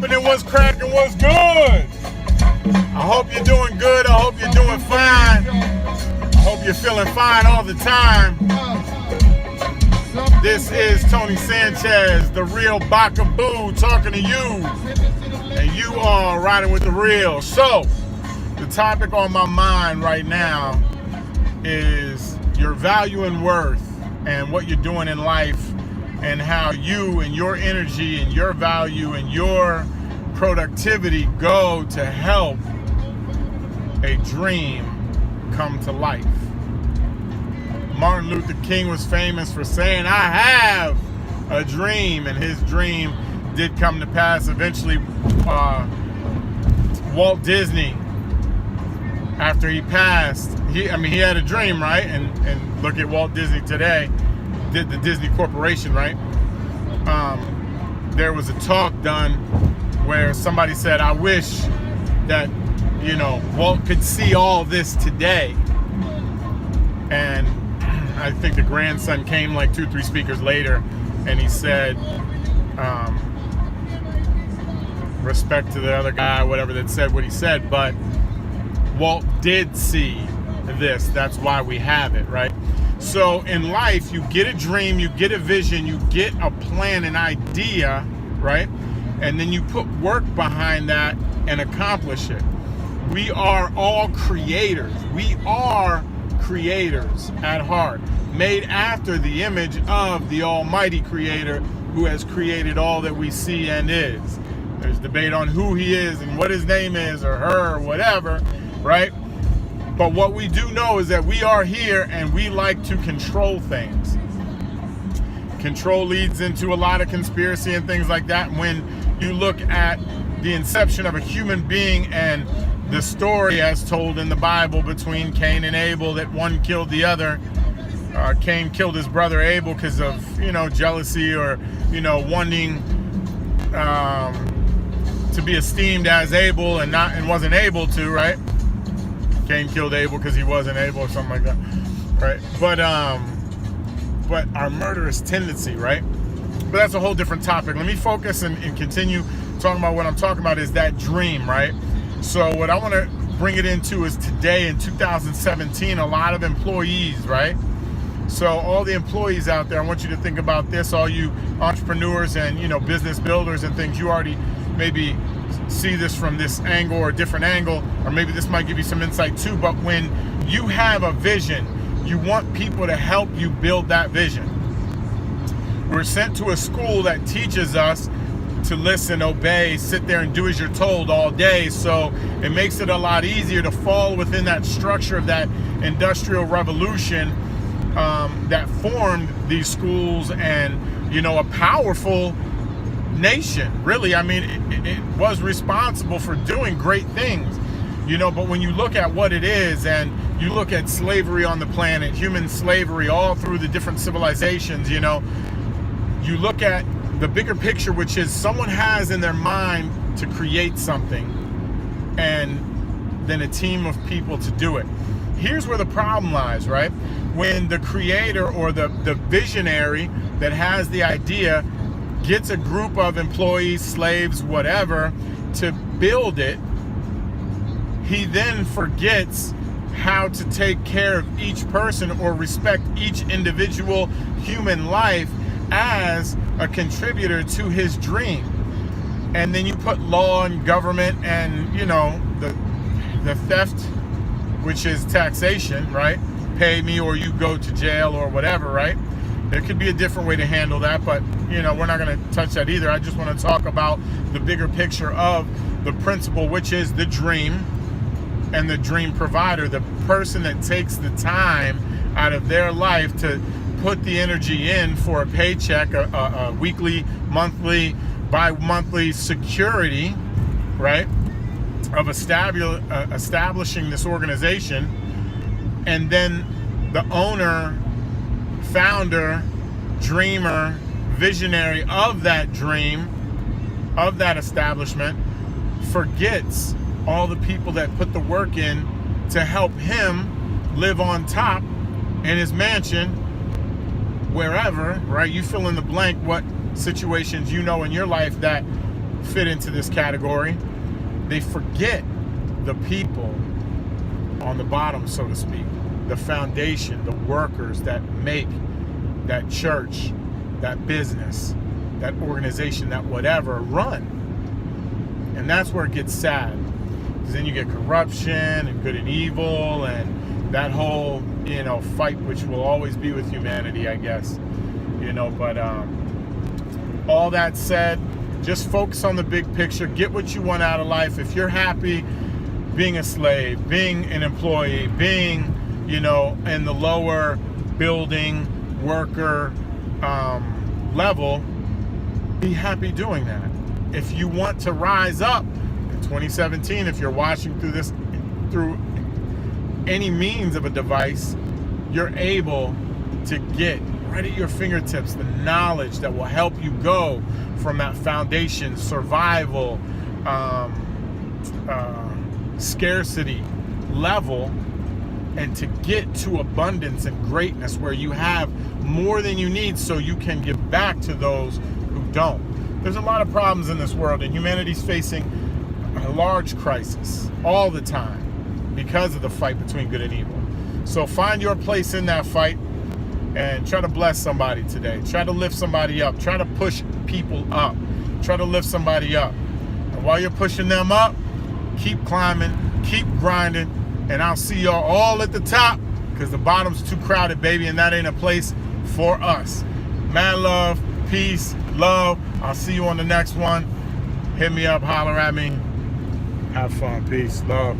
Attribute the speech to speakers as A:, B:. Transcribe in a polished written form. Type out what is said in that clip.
A: happening? What's cracking? What's good? I hope you're doing good. I hope you're doing fine. I hope you're feeling fine all the time. This is Tony Sanchez, the real Bacaboo, talking to you. And you are riding with the real. So, the topic on my mind right now is your value and worth and what you're doing in life and how you and your energy and your value and your productivity go to help a dream come to life. Martin Luther King was famous for saying, "I have a dream," and his dream did come to pass. Eventually, Walt Disney, after he passed, he had a dream, right? And look at Walt Disney today, did the Disney Corporation, right? There was a talk done where somebody said, "I wish that, Walt could see all this today." And I think the grandson came like 2-3 speakers later, and he said, respect to the other guy, whatever, that said what he said, but Walt did see this. That's why we have it, right? So in life, you get a dream, you get a vision, you get a plan, an idea, right? And then you put work behind that and accomplish it. We are all creators. We are creators at heart, made after the image of the Almighty Creator who has created all that we see and is. There's debate on who he is and what his name is or her or whatever, right? But what we do know is that we are here and we like to control things. Control leads into a lot of conspiracy and things like that. When you look at the inception of a human being and the story as told in the Bible between Cain and Abel, that one killed the other. Cain killed his brother Abel because of, jealousy or, wanting to be esteemed as Abel and wasn't able to, right? Cain killed Abel because he wasn't able or something like that, right? But our murderous tendency, right? But that's a whole different topic. Let me focus and continue talking about what I'm talking about is that dream, right? So what I want to bring it into is today in 2017, a lot of employees, right? So all the employees out there, I want you to think about this, all you entrepreneurs and, business builders and things, you already maybe see this from this angle or a different angle, or maybe this might give you some insight too. But when you have a vision, you want people to help you build that vision. We're sent to a school that teaches us to listen, obey, sit there and do as you're told all day. So it makes it a lot easier to fall within that structure of that industrial revolution that formed these schools and, a powerful nation. Really, it was responsible for doing great things, but when you look at what it is and you look at slavery on the planet, human slavery all through the different civilizations, you look at the bigger picture, which is someone has in their mind to create something and then a team of people to do it. Here's where the problem lies, right? When the creator or the visionary that has the idea gets a group of employees, slaves, whatever, to build it, he then forgets how to take care of each person or respect each individual human life as a contributor to his dream. And then you put law and government and, the theft, which is taxation, right? Pay me or you go to jail or whatever, right? There could be a different way to handle that, but, we're not going to touch that either. I just want to talk about the bigger picture of the principle, which is the dream and the dream provider, the person that takes the time out of their life to put the energy in for a paycheck, a weekly, monthly, bi-monthly security, right, of establishing this organization. And then the owner, founder, dreamer, visionary of that dream, of that establishment, forgets all the people that put the work in to help him live on top in his mansion, wherever, right? You fill in the blank what situations in your life that fit into this category. They forget the people on the bottom, so to speak, the foundation, the workers that make that church, that business, that organization, that whatever run. And that's where it gets sad, because then you get corruption and good and evil and that whole, fight, which will always be with humanity, I guess. But all that said, just focus on the big picture. Get what you want out of life. If you're happy being a slave, being an employee, being, in the lower building worker level, be happy doing that. If you want to rise up in 2017, if you're watching through this, through any means of a device, you're able to get right at your fingertips the knowledge that will help you go from that foundation, survival, scarcity level, and to get to abundance and greatness where you have more than you need so you can give back to those who don't. There's a lot of problems in this world, and humanity's facing a large crisis all the time because of the fight between good and evil. So find your place in that fight and try to bless somebody today. Try to lift somebody up. Try to push people up. Try to lift somebody up. And while you're pushing them up, keep climbing, keep grinding, and I'll see y'all all at the top, because the bottom's too crowded, baby, and that ain't a place for us. Mad love, peace, love. I'll see you on the next one. Hit me up, holler at me. Have fun. Peace, love.